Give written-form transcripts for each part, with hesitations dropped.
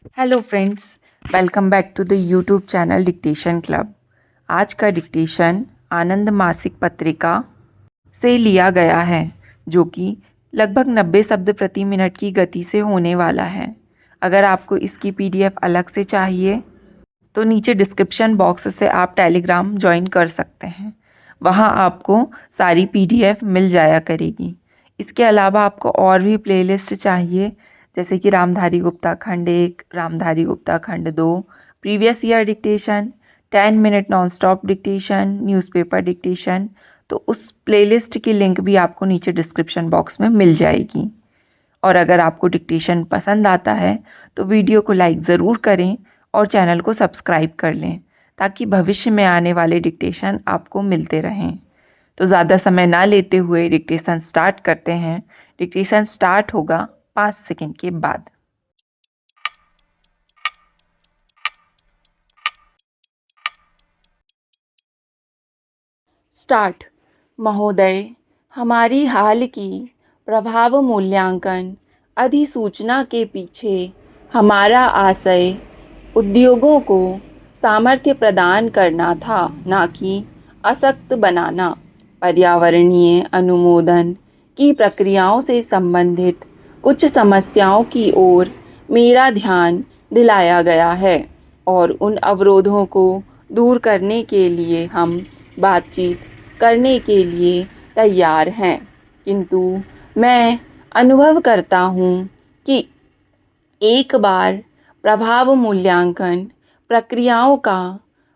Hello friends, welcome back to the YouTube channel dictation club. आज का dictation आनंद मासिक पत्रिका से लिया गया है, जो कि लगभग 90 शब्द प्रति मिनट की गति से होने वाला है। अगर आपको इसकी पीडीएफ अलग से चाहिए तो नीचे डिस्क्रिप्शन बॉक्स से आप टेलीग्राम ज्वाइन कर सकते हैं। वहाँ आपको सारी पीडीएफ मिल जाया करेगी। इसके अलावा आपको और भी प्लेलिस्ट चाहिए, जैसे कि रामधारी गुप्ता खंड 1, रामधारी गुप्ता खंड 2, previous year dictation, 10 minute non stop dictation, newspaper dictation, तो उस प्लेलिस्ट की लिंक भी आपको नीचे डिस्क्रिप्शन बॉक्स में मिल जाएगी। और अगर आपको डिक्टेशन पसंद आता है तो वीडियो को लाइक ज़रूर करें और चैनल को सब्सक्राइब कर लें, ताकि भविष्य में आने वाले डिक्टेशन आपको मिलते रहें। तो ज़्यादा समय ना लेते हुए डिक्टेशन स्टार्ट करते हैं। डिक्टेशन स्टार्ट होगा 5 सेकंड के बाद। स्टार्ट। महोदय, हमारी हाल की प्रभाव मूल्यांकन अधिसूचना के पीछे हमारा आशय उद्योगों को सामर्थ्य प्रदान करना था, न कि अशक्त बनाना। पर्यावरणीय अनुमोदन की प्रक्रियाओं से संबंधित कुछ समस्याओं की ओर मेरा ध्यान दिलाया गया है और उन अवरोधों को दूर करने के लिए हम बातचीत करने के लिए तैयार हैं। किंतु मैं अनुभव करता हूँ कि एक बार प्रभाव मूल्यांकन प्रक्रियाओं का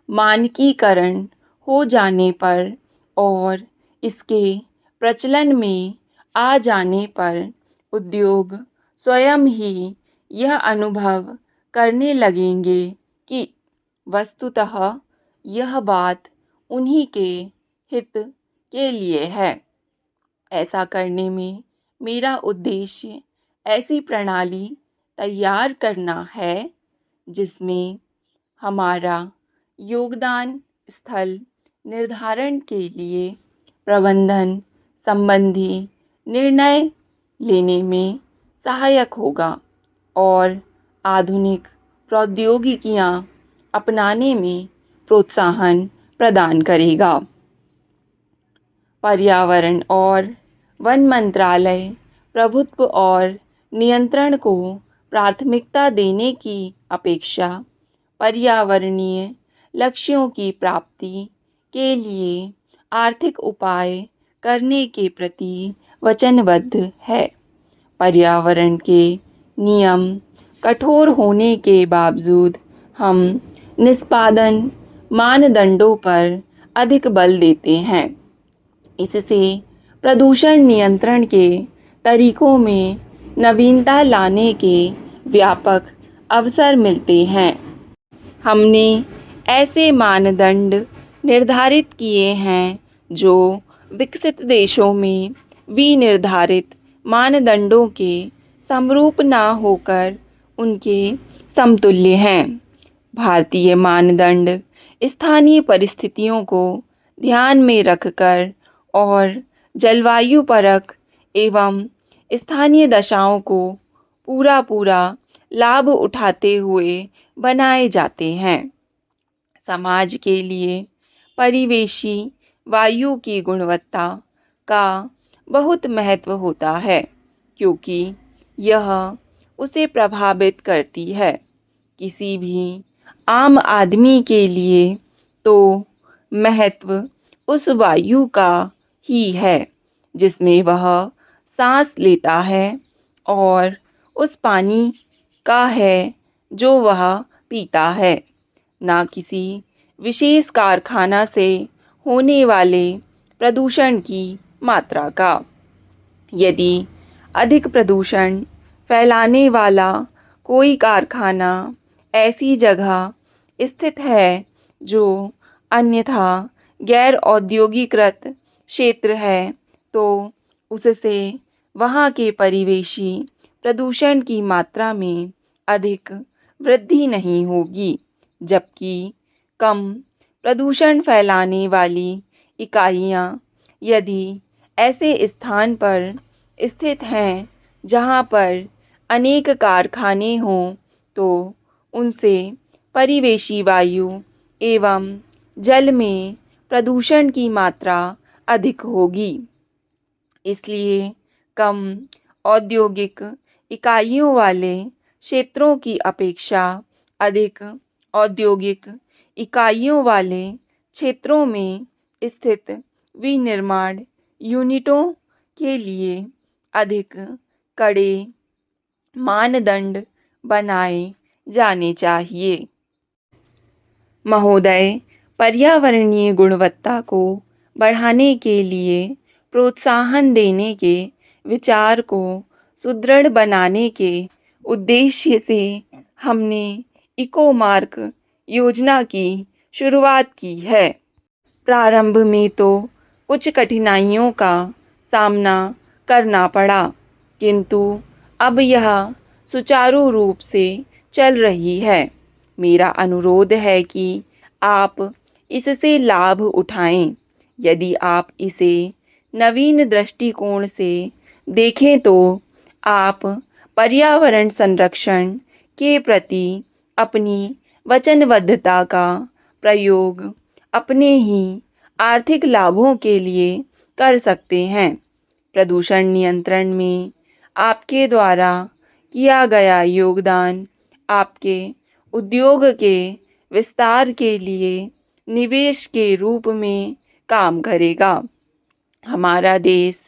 मानकीकरण हो जाने पर और इसके प्रचलन में आ जाने पर उद्योग स्वयं ही यह अनुभव करने लगेंगे कि वस्तुतः यह बात उन्हीं के हित के लिए है। ऐसा करने में मेरा उद्देश्य ऐसी प्रणाली तैयार करना है जिसमें हमारा योगदान स्थल निर्धारण के लिए प्रबंधन संबंधी निर्णय लेने में सहायक होगा और आधुनिक प्रौद्योगिकियां अपनाने में प्रोत्साहन प्रदान करेगा। पर्यावरण और वन मंत्रालय प्रभुत्व और नियंत्रण को प्राथमिकता देने की अपेक्षा पर्यावरणीय लक्ष्यों की प्राप्ति के लिए आर्थिक उपाय करने के प्रति वचनबद्ध है। पर्यावरण के नियम कठोर होने के बावजूद हम निष्पादन मानदंडों पर अधिक बल देते हैं। इससे प्रदूषण नियंत्रण के तरीकों में नवीनता लाने के व्यापक अवसर मिलते हैं। हमने ऐसे मानदंड निर्धारित किए हैं जो विकसित देशों में विनिर्धारित मानदंडों के समरूप ना होकर उनके समतुल्य हैं। भारतीय मानदंड स्थानीय परिस्थितियों को ध्यान में रखकर और जलवायु परक एवं स्थानीय दशाओं को पूरा लाभ उठाते हुए बनाए जाते हैं। समाज के लिए परिवेशी वायु की गुणवत्ता का बहुत महत्व होता है, क्योंकि यह उसे प्रभावित करती है। किसी भी आम आदमी के लिए तो महत्व उस वायु का ही है जिसमें वह सांस लेता है और उस पानी का है जो वह पीता है, ना किसी विशेष कारखाना से होने वाले प्रदूषण की मात्रा का। यदि अधिक प्रदूषण फैलाने वाला कोई कारखाना ऐसी जगह स्थित है जो अन्यथा गैर औद्योगिकृत क्षेत्र है, तो उससे वहाँ के परिवेशी प्रदूषण की मात्रा में अधिक वृद्धि नहीं होगी, जबकि कम प्रदूषण फैलाने वाली इकाइयाँ यदि ऐसे स्थान पर स्थित हैं जहाँ पर अनेक कारखाने हों, तो उनसे परिवेशी वायु एवं जल में प्रदूषण की मात्रा अधिक होगी। इसलिए कम औद्योगिक इकाइयों वाले क्षेत्रों की अपेक्षा अधिक औद्योगिक इकाइयों वाले क्षेत्रों में स्थित विनिर्माण यूनिटों के लिए अधिक कड़े मानदंड बनाए जाने चाहिए। महोदय, पर्यावरणीय गुणवत्ता को बढ़ाने के लिए प्रोत्साहन देने के विचार को सुदृढ़ बनाने के उद्देश्य से हमने इको मार्क योजना की शुरुआत की है। प्रारंभ में तो कुछ कठिनाइयों का सामना करना पड़ा, किंतु अब यह सुचारू रूप से चल रही है। मेरा अनुरोध है कि आप इससे लाभ उठाएं। यदि आप इसे नवीन दृष्टिकोण से देखें तो आप पर्यावरण संरक्षण के प्रति अपनी वचनबद्धता का प्रयोग अपने ही आर्थिक लाभों के लिए कर सकते हैं। प्रदूषण नियंत्रण में आपके द्वारा किया गया योगदान आपके उद्योग के विस्तार के लिए निवेश के रूप में काम करेगा। हमारा देश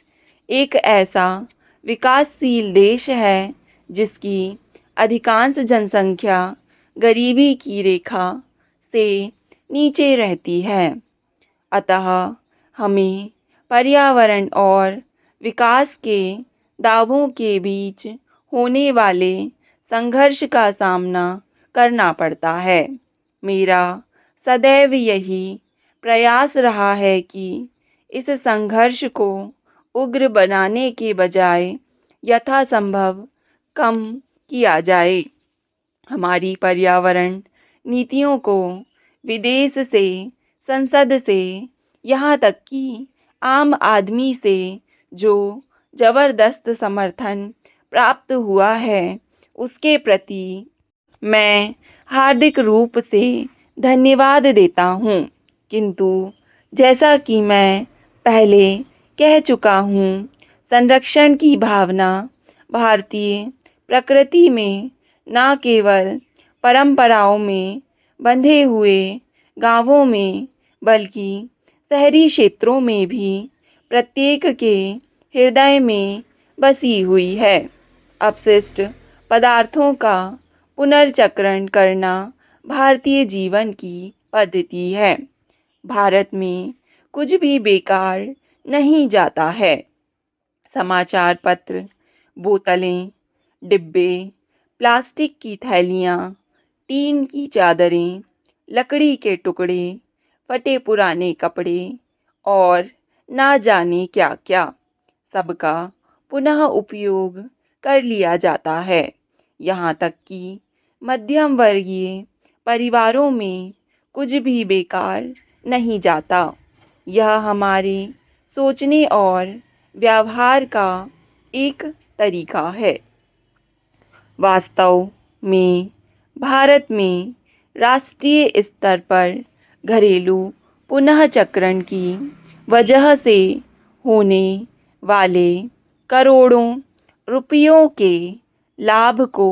एक ऐसा विकासशील देश है जिसकी अधिकांश जनसंख्या गरीबी की रेखा से नीचे रहती है। अतः हमें पर्यावरण और विकास के दावों के बीच होने वाले संघर्ष का सामना करना पड़ता है। मेरा सदैव यही प्रयास रहा है कि इस संघर्ष को उग्र बनाने के बजाय यथासंभव कम किया जाए। हमारी पर्यावरण नीतियों को विदेश से, संसद से, यहाँ तक कि आम आदमी से जो जबरदस्त समर्थन प्राप्त हुआ है, उसके प्रति मैं हार्दिक रूप से धन्यवाद देता हूँ। किंतु जैसा कि मैं पहले कह चुका हूँ, संरक्षण की भावना भारतीय प्रकृति में न केवल परंपराओं में बंधे हुए गांवों में बल्कि शहरी क्षेत्रों में भी प्रत्येक के हृदय में बसी हुई है। अपशिष्ट पदार्थों का पुनर्चक्रण करना भारतीय जीवन की पद्धति है। भारत में कुछ भी बेकार नहीं जाता है। समाचार पत्र, बोतलें, डिब्बे, प्लास्टिक की थैलियाँ, टीन की चादरें, लकड़ी के टुकड़े, फटे पुराने कपड़े और ना जाने क्या क्या, सबका पुनः उपयोग कर लिया जाता है। यहाँ तक कि मध्यम वर्गीय परिवारों में कुछ भी बेकार नहीं जाता। यह हमारे सोचने और व्यवहार का एक तरीका है। वास्तव में भारत में राष्ट्रीय स्तर पर घरेलू पुनःचक्रण की वजह से होने वाले करोड़ों रुपयों के लाभ को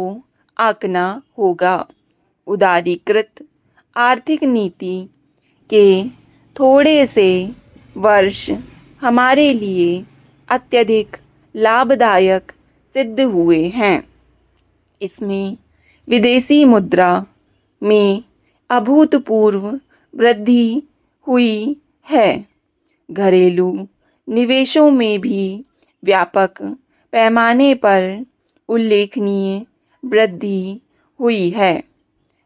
आंकना होगा। उदारीकृत आर्थिक नीति के थोड़े से वर्ष हमारे लिए अत्यधिक लाभदायक सिद्ध हुए हैं। इसमें विदेशी मुद्रा में अभूतपूर्व वृद्धि हुई है। घरेलू निवेशों में भी व्यापक पैमाने पर उल्लेखनीय वृद्धि हुई है।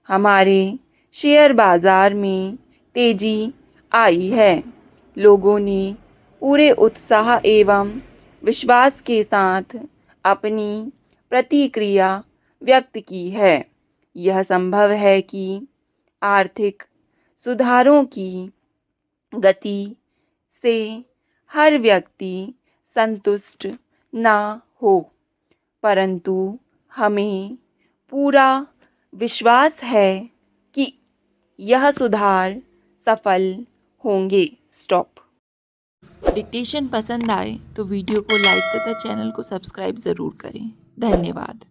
हमारे शेयर बाजार में तेजी आई है। लोगों ने पूरे उत्साह एवं विश्वास के साथ अपनी प्रतिक्रिया व्यक्त की है। यह संभव है कि आर्थिक सुधारों की गति से हर व्यक्ति संतुष्ट ना हो, परंतु हमें पूरा विश्वास है कि यह सुधार सफल होंगे। स्टॉप। डिक्टेशन पसंद आए तो वीडियो को लाइक तथा चैनल को सब्सक्राइब ज़रूर करें। धन्यवाद।